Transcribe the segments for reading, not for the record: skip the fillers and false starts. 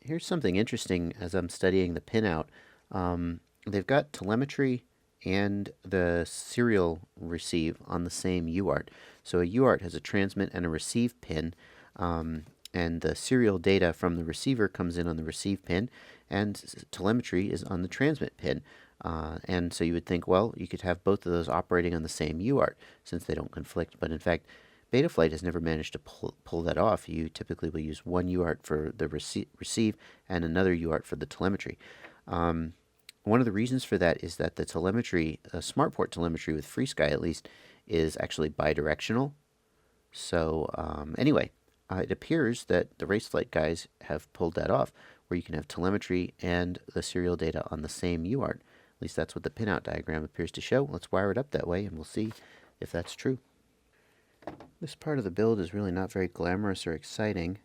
Here's something interesting as I'm studying the pinout. They've got telemetry and the serial receive on the same UART. So a UART has a transmit and a receive pin, and the serial data from the receiver comes in on the receive pin, and telemetry is on the transmit pin. And so you would think, well, you could have both of those operating on the same UART since they don't conflict. But in fact, Betaflight has never managed to pull that off. You typically will use one UART for the receive and another UART for the telemetry. One of the reasons for that is that the telemetry, SmartPort telemetry with FreeSky at least, is actually bidirectional. So anyway, it appears that the Raceflight guys have pulled that off, where you can have telemetry and the serial data on the same UART. At least that's what the pinout diagram appears to show. Let's wire it up that way and we'll see if that's true. This part of the build is really not very glamorous or exciting.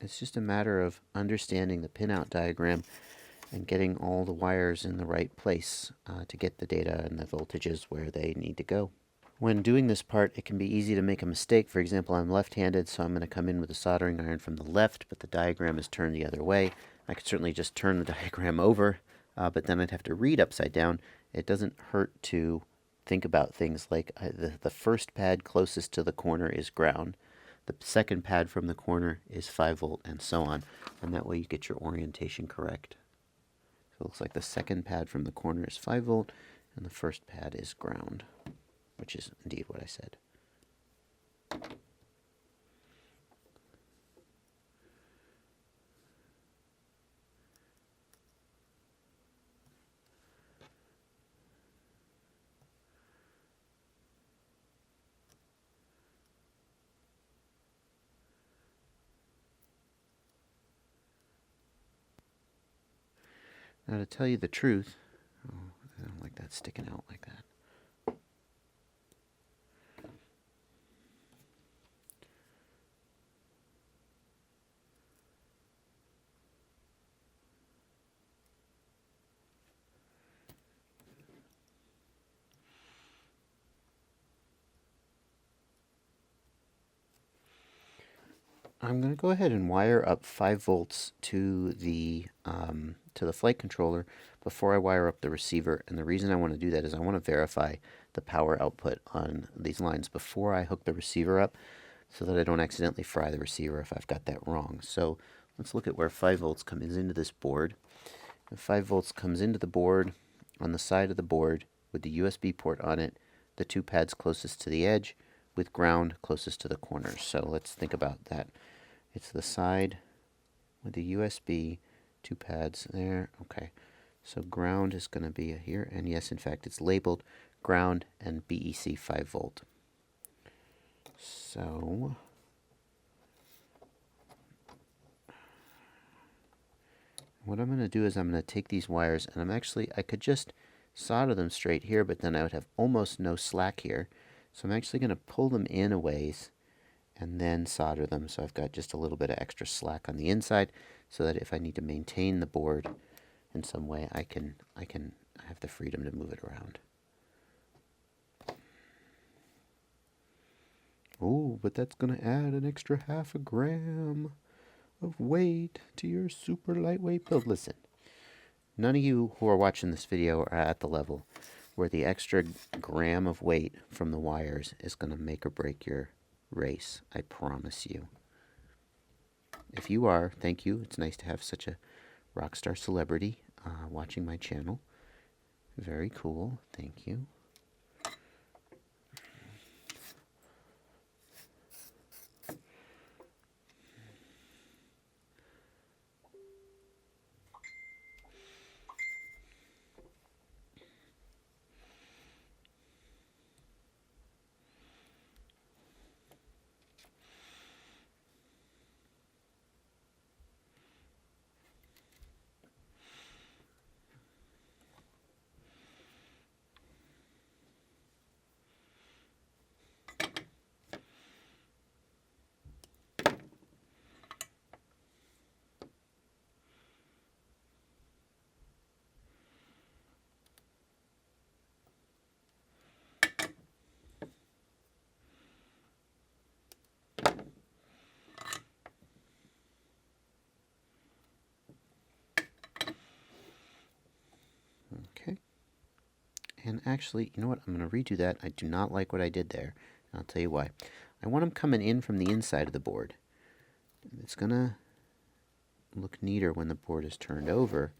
It's just a matter of understanding the pinout diagram and getting all the wires in the right place to get the data and the voltages where they need to go. When doing this part, it can be easy to make a mistake. For example, I'm left-handed, so I'm going to come in with a soldering iron from the left, but the diagram is turned the other way. I could certainly just turn the diagram over, but then I'd have to read upside down. It doesn't hurt to think about things like the first pad closest to the corner is ground. The second pad from the corner is 5 volt, and so on. And that way you get your orientation correct. So it looks like the second pad from the corner is 5 volt, and the first pad is ground, which is indeed what I said. Now to tell you the truth, I don't like that sticking out like that. I'm going to go ahead and wire up 5 volts to the flight controller before I wire up the receiver. And the reason I want to do that is I want to verify the power output on these lines before I hook the receiver up, so that I don't accidentally fry the receiver if I've got that wrong. So let's look at where 5 volts comes into this board. And 5 volts comes into the board on the side of the board with the USB port on it, the 2 pads closest to the edge, with ground closest to the corners. So let's think about that. It's the side with the USB, 2 pads there. Okay, so ground is going to be here, and yes, in fact, it's labeled ground and BEC 5 volt. So what I'm going to do is I'm going to take these wires, and I could just solder them straight here, but then I would have almost no slack here. So I'm actually going to pull them in a ways and then solder them, so I've got just a little bit of extra slack on the inside, so that if I need to maintain the board in some way, I have the freedom to move it around. Oh, but that's going to add an extra half a gram of weight to your super lightweight build. Listen, none of you who are watching this video are at the level where the extra gram of weight from the wires is going to make or break your race. I promise you. If you are, thank you. It's nice to have such a rock star celebrity watching my channel. Very cool. Thank you. And actually, you know what? I'm going to redo that. I do not like what I did there. I'll tell you why. I want them coming in from the inside of the board. It's going to look neater when the board is turned over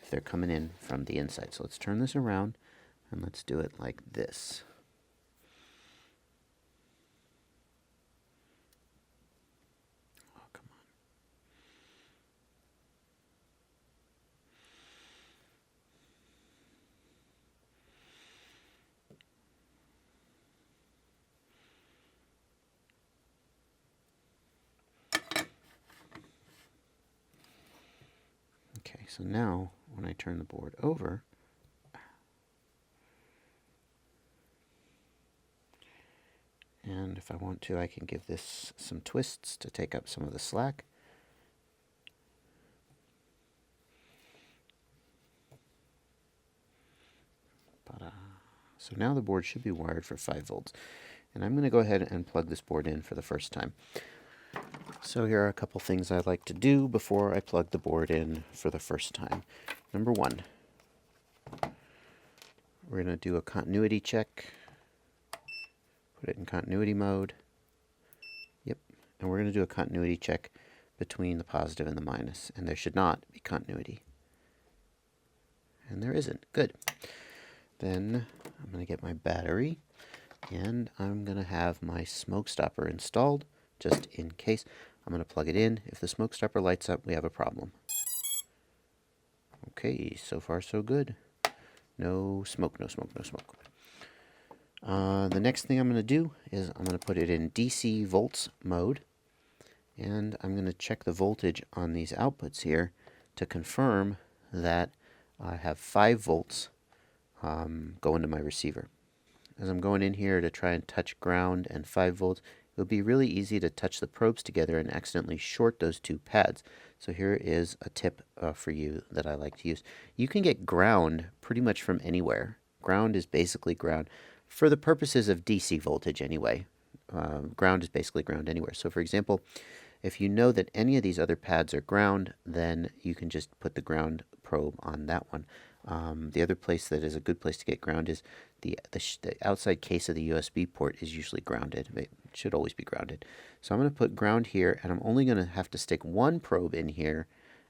if they're coming in from the inside. So let's turn this around and let's do it like this. Oh, come on. Okay, so now when I turn the board over, and if I want to, I can give this some twists to take up some of the slack. So now the board should be wired for 5 volts. And I'm going to go ahead and plug this board in for the first time. So here are a couple things I like to do before I plug the board in for the first time. Number 1, we're going to do a continuity check. Put it in continuity mode. Yep. And we're going to do a continuity check between the positive and the minus. And there should not be continuity. And there isn't. Good. Then I'm going to get my battery, and I'm going to have my smoke stopper installed, just in case. I'm going to plug it in. If the smoke stopper lights up, we have a problem. Okay, so far so good. No smoke, no smoke, no smoke. The next thing I'm going to do is I'm going to put it in DC volts mode, and I'm going to check the voltage on these outputs here to confirm that I have 5 volts going to my receiver. As I'm going in here to try and touch ground and 5 volts, it would be really easy to touch the probes together and accidentally short those 2 pads. So here is a tip for you that I like to use. You can get ground pretty much from anywhere. Ground is basically ground for the purposes of DC voltage anyway. Ground is basically ground anywhere. So for example, if you know that any of these other pads are ground, then you can just put the ground probe on that one. The other place that is a good place to get ground is the outside case of the USB port is usually grounded. It should always be grounded. So I'm going to put ground here, and I'm only going to have to stick 1 probe in here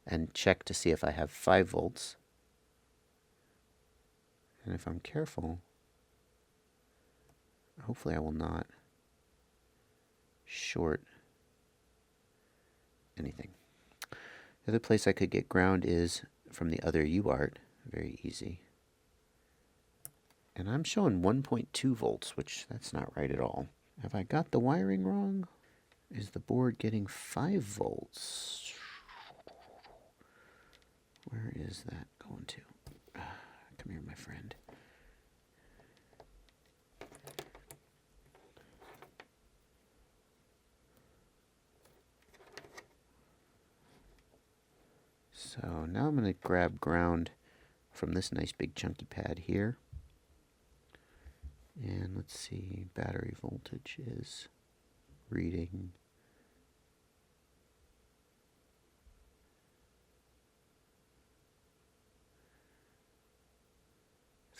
and check to see if I have 5 volts. And if I'm careful, hopefully I will not short anything. The other place I could get ground is from the other UART. Very easy. And I'm showing 1.2 volts, which that's not right at all. Have I got the wiring wrong? Is the board getting 5 volts? Where is that going to? Come here, my friend. So now I'm going to grab ground from this nice big chunky pad here. And let's see, battery voltage is reading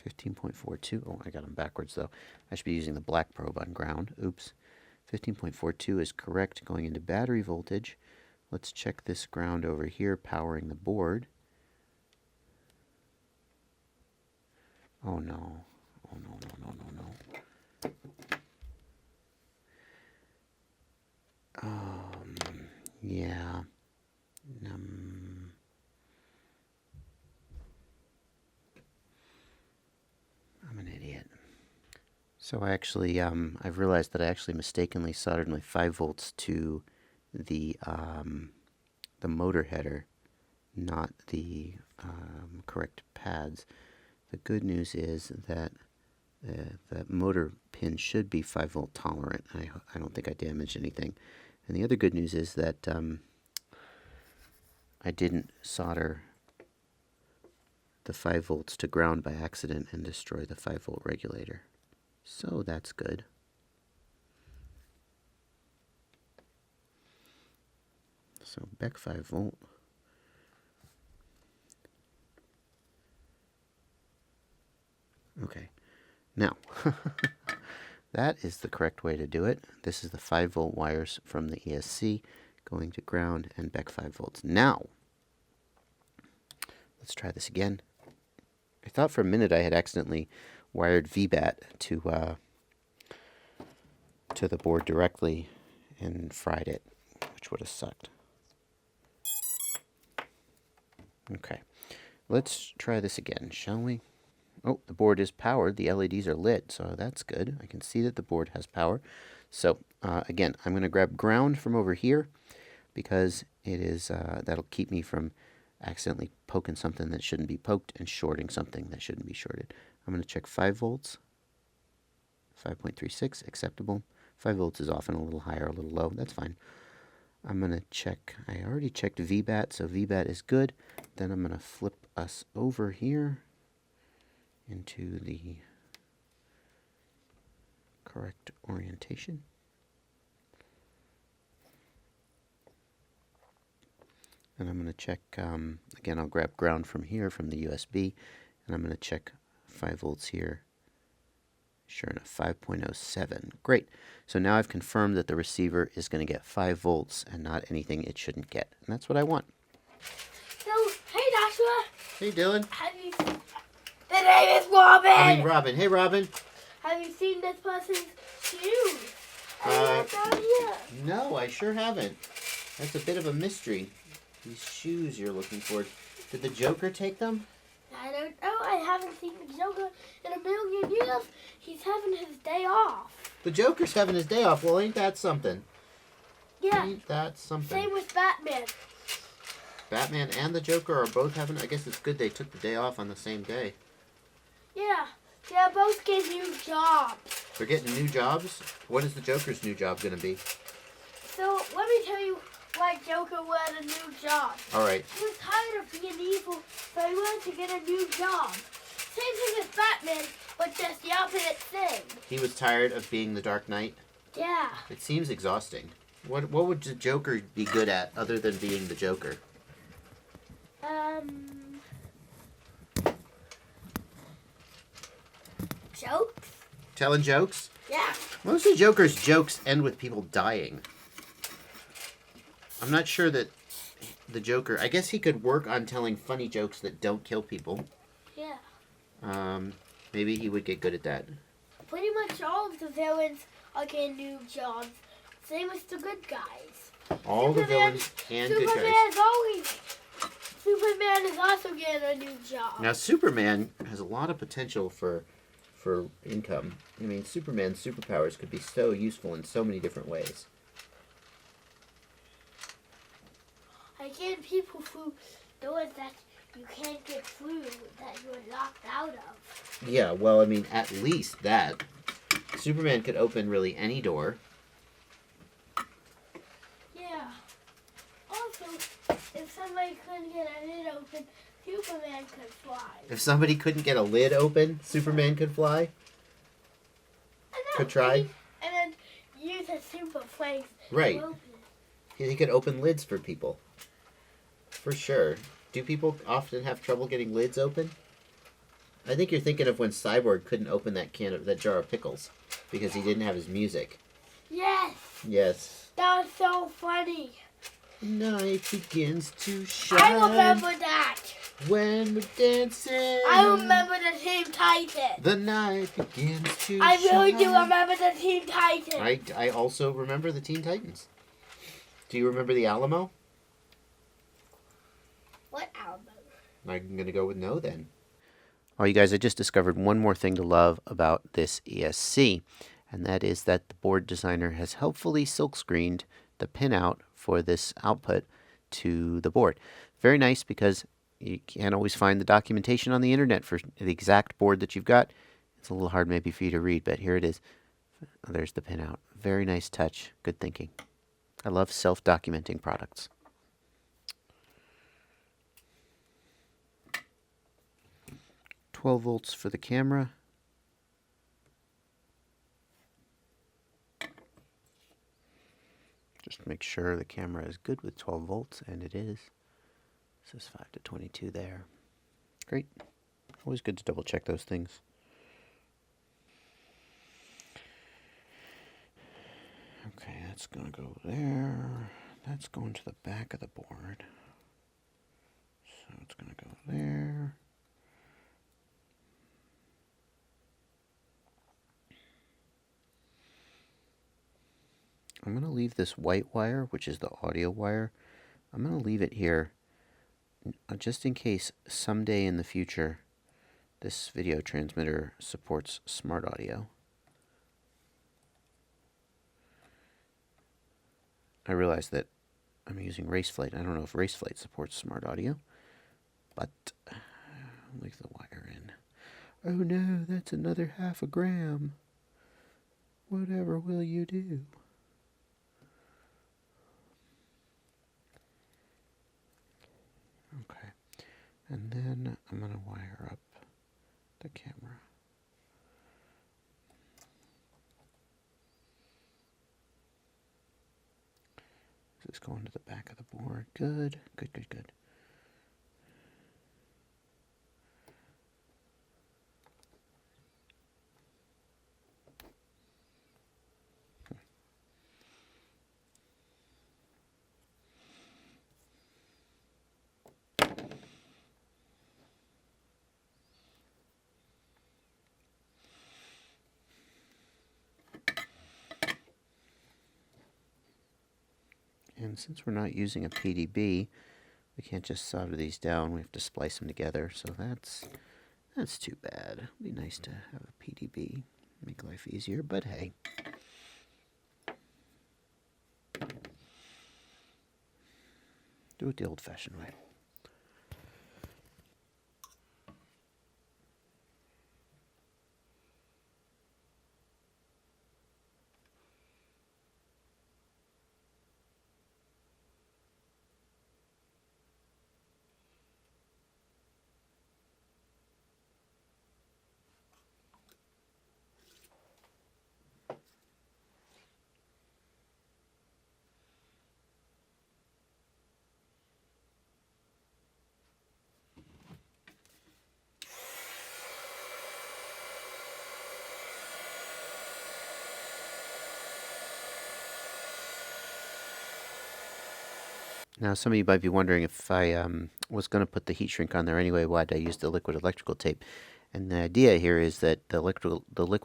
15.42. Oh, I got them backwards though. I should be using the black probe on ground. Oops. 15.42 is correct going into battery voltage. Let's check this ground over here powering the board. Oh no. Oh no, no, no, no, no. Yeah. I'm an idiot. So I actually, I've realized that I actually mistakenly soldered my 5 volts to the motor header, not the correct pads. The good news is that the motor pin should be 5 volt tolerant. I don't think I damaged anything. And the other good news is that I didn't solder the 5 volts to ground by accident and destroy the 5 volt regulator. So that's good. So back 5 volt. Okay, Now, that is the correct way to do it. This is the 5-volt wires from the ESC going to ground and back 5 volts. Now, let's try this again. I thought for a minute I had accidentally wired VBAT to the board directly and fried it, which would have sucked. Okay, let's try this again, shall we? Oh, the board is powered. The LEDs are lit, so that's good. I can see that the board has power. So, again, I'm going to grab ground from over here because it is that'll keep me from accidentally poking something that shouldn't be poked and shorting something that shouldn't be shorted. I'm going to check 5 volts. 5.36, acceptable. 5 volts is often a little higher, a little low. That's fine. I'm going to check, I already checked VBAT, so VBAT is good. Then I'm going to flip us over here into the correct orientation. And I'm going to check, again, I'll grab ground from here from the USB, and I'm going to check 5 volts here. Sure enough, 5.07. Great. So now I've confirmed that the receiver is going to get 5 volts and not anything it shouldn't get. And that's what I want. So, hey Joshua. Hey Dylan. The name is Robin. I mean Robin. Hey Robin. Have you seen this person's shoes? No, I sure haven't. That's a bit of a mystery. These shoes you're looking for. Did the Joker take them? I don't know. I haven't seen the Joker in a million years. He's having his day off. The Joker's having his day off. Well, ain't that something? Yeah. Ain't that something? Same with Batman. Batman and the Joker are both having... I guess it's good they took the day off on the same day. Yeah. They're both getting new jobs. They're getting new jobs? What is the Joker's new job going to be? So, let me tell you why Joker wanted a new job. All right. He was tired of being evil, so he wanted to get a new job. Same thing as Batman, but just the opposite thing. He was tired of being the Dark Knight? Yeah. It seems exhausting. What would the Joker be good at other than being the Joker? Jokes? Telling jokes? Yeah. Most of the Joker's jokes end with people dying. I'm not sure that the Joker... I guess he could work on telling funny jokes that don't kill people. Yeah. Maybe he would get good at that. Pretty much all of the villains are getting new jobs. Same with the good guys. All the villains and good guys. Superman is also getting a new job. Now, Superman has a lot of potential for income. I mean, Superman's superpowers could be so useful in so many different ways. Again, people who doors that you can't get through, that you're locked out of. Yeah, well, I mean, at least that. Superman could open really any door. Yeah. Also, if somebody couldn't get a lid open, Superman could fly. If somebody couldn't get a lid open, Superman could fly? Could try? And then use a super strength Right. to open it. He could open lids for people. For sure. Do people often have trouble getting lids open? I think you're thinking of when Cyborg couldn't open that jar of pickles because he didn't have his music. Yes. Yes. That was so funny. Night begins to shine. I remember that. When we're dancing. I remember the Teen Titans. The night begins to I shine. really do remember the Teen Titans. I also remember the Teen Titans. Do you remember the Alamo? What album? I'm going to go with no then. Oh, you guys, I just discovered one more thing to love about this ESC, and that is that the board designer has helpfully silkscreened the pinout for this output to the board. Very nice because you can't always find the documentation on the internet for the exact board that you've got. It's a little hard maybe for you to read, but here it is. There's the pinout. Very nice touch. Good thinking. I love self-documenting products. $12 for the camera. Just make sure the camera is good with 12 volts, and it is. It says 5 to 22 there. Great. Always good to double check those things. Okay, that's going to go there. That's going to the back of the board. So it's going to go there. I'm going to leave this white wire, which is the audio wire. I'm going to leave it here just in case someday in the future this video transmitter supports smart audio. I realize that I'm using Raceflight. I don't know if Raceflight supports smart audio, but I'll leave the wire in. Oh no, that's another ½ gram. Whatever will you do? Okay, and then I'm going to wire up the camera. This is going to the back of the board. Good, good, good, good. And since we're not using a PDB, we can't just solder these down. We have to splice them together. So that's too bad. It'd be nice to have a PDB, make life easier. But hey, do it the old-fashioned way. Now, some of you might be wondering if I was going to put the heat shrink on there anyway, why did I use the liquid electrical tape? And the idea here is that the liquid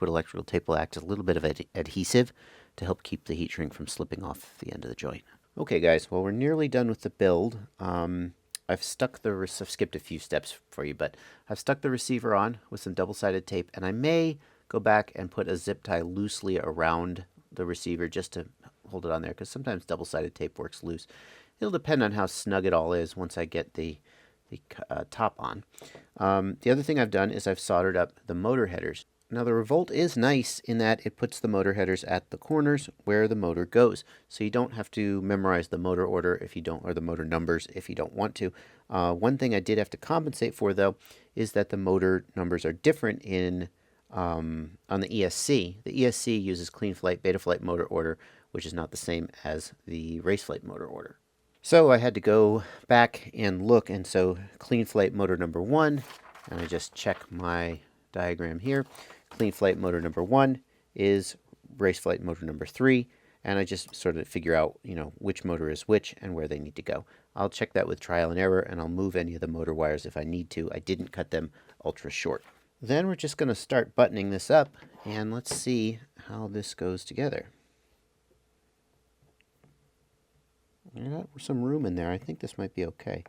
electrical tape will act as a little bit of adhesive to help keep the heat shrink from slipping off the end of the joint. Okay, guys, well, we're nearly done with the build. I've skipped a few steps for you, but I've stuck the receiver on with some double-sided tape, and I may go back and put a zip tie loosely around the receiver just to hold it on there, because sometimes double-sided tape works loose. It'll depend on how snug it all is once I get the top on. The other thing I've done is I've soldered up the motor headers. Now the Revolt is nice in that it puts the motor headers at the corners where the motor goes. So you don't have to memorize the motor order if you don't, or the motor numbers if you don't want to. One thing I did have to compensate for though is that the motor numbers are different in on the ESC. The ESC uses clean flight, beta flight motor order, which is not the same as the Raceflight motor order. So I had to go back and look, and so clean flight motor number 1, and I just check my diagram here. Clean flight motor number 1 is Raceflight motor number 3, and I just sort of figure out, you know, which motor is which and where they need to go. I'll check that with trial and error, and I'll move any of the motor wires if I need to. I didn't cut them ultra short. Then we're just going to start buttoning this up, and let's see how this goes together. I got some room in there. I think this might be okay.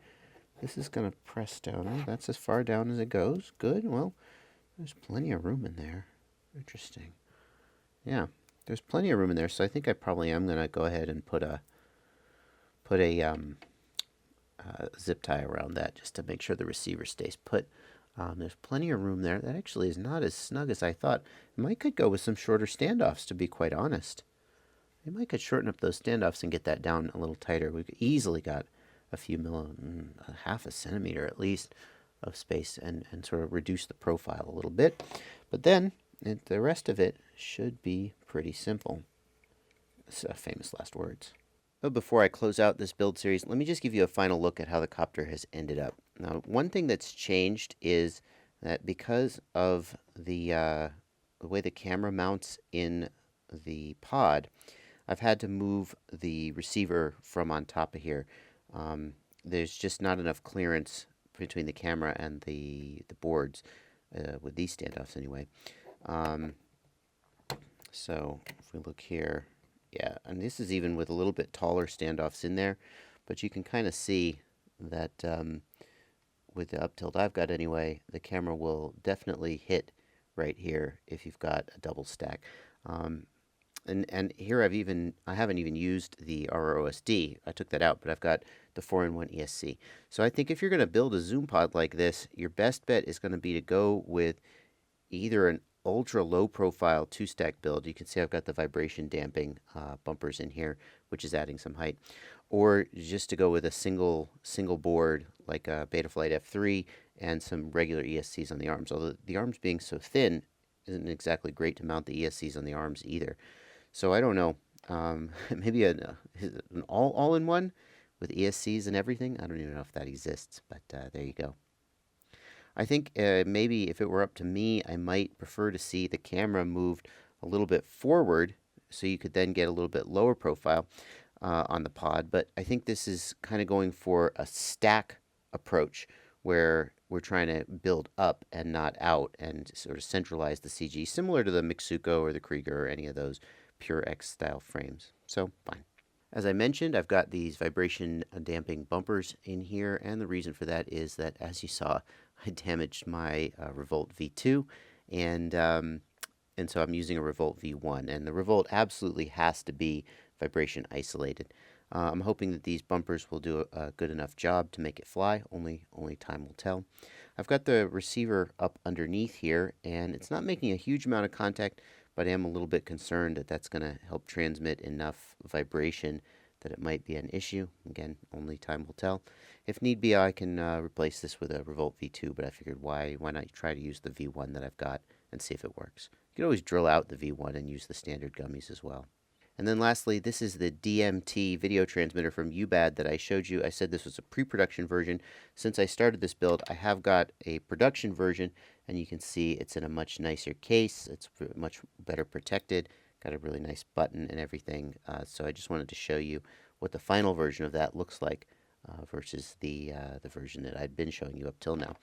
This is going to press down. Oh, that's as far down as it goes. Good. Well, there's plenty of room in there. Interesting. Yeah, there's plenty of room in there. So I think I probably am going to go ahead and put a zip tie around that just to make sure the receiver stays put. There's plenty of room there. That actually is not as snug as I thought. I could go with some shorter standoffs, to be quite honest. I could shorten up those standoffs and get that down a little tighter. We could easily got a few half a centimeter at least of space and sort of reduce the profile a little bit. But then the rest of it should be pretty simple. It's famous last words. But before I close out this build series, let me just give you a final look at how the copter has ended up. Now, one thing that's changed is that because of the way the camera mounts in the pod, I've had to move the receiver from on top of here. There's just not enough clearance between the camera and the boards with these standoffs anyway. So if we look here, yeah, and this is even with a little bit taller standoffs in there, but you can kind of see that with the up tilt I've got anyway, the camera will definitely hit right here if you've got a double stack. And here I haven't even used the RROSD. I took that out, but I've got the 4-in-1 ESC. So I think if you're going to build a ZoomPod like this, your best bet is going to be to go with either an ultra low profile 2-stack build. You can see I've got the vibration damping bumpers in here, which is adding some height, or just to go with a single board like a Betaflight F3 and some regular ESCs on the arms. Although the arms being so thin isn't exactly great to mount the ESCs on the arms either. So I don't know. Maybe an all-in-one with ESCs and everything. I don't even know if that exists, but there you go. I think maybe if it were up to me, I might prefer to see the camera moved a little bit forward so you could then get a little bit lower profile on the pod. But I think this is kind of going for a stack approach where we're trying to build up and not out and sort of centralize the CG, similar to the Mitsuko or the Krieger or any of those Pure X style frames. So fine. As I mentioned, I've got these vibration damping bumpers in here, and the reason for that is that, as you saw, I damaged my Revolt V2, and so I'm using a Revolt V1, and the Revolt absolutely has to be vibration isolated. I'm hoping that these bumpers will do a good enough job to make it fly. Only time will tell. I've got the receiver up underneath here, and it's not making a huge amount of contact, but I am a little bit concerned that that's going to help transmit enough vibration that it might be an issue. Again, only time will tell. If need be, I can replace this with a Revolt V2, but I figured why not try to use the V1 that I've got and see if it works. You can always drill out the V1 and use the standard gummies as well. And then lastly, this is the DMT video transmitter from UBAD that I showed you. I said this was a pre-production version. Since I started this build, I have got a production version, and you can see it's in a much nicer case. It's much better protected. Got a really nice button and everything. So I just wanted to show you what the final version of that looks like versus the version that I'd been showing you up till now.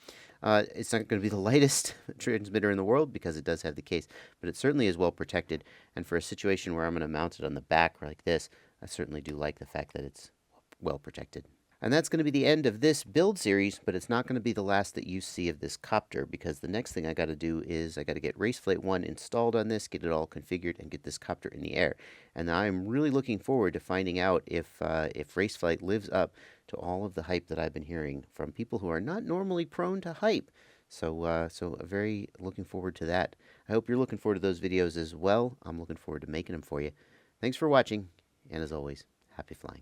It's not going to be the lightest transmitter in the world because it does have the case, but it certainly is well protected. And for a situation where I'm going to mount it on the back like this, I certainly do like the fact that it's well protected. And that's going to be the end of this build series, but it's not going to be the last that you see of this copter, because the next thing I got to do is I got to get Raceflight 1 installed on this, get it all configured, and get this copter in the air. And I'm really looking forward to finding out if Raceflight lives up to all of the hype that I've been hearing from people who are not normally prone to hype. So very looking forward to that. I hope you're looking forward to those videos as well. I'm looking forward to making them for you. Thanks for watching, and as always, happy flying.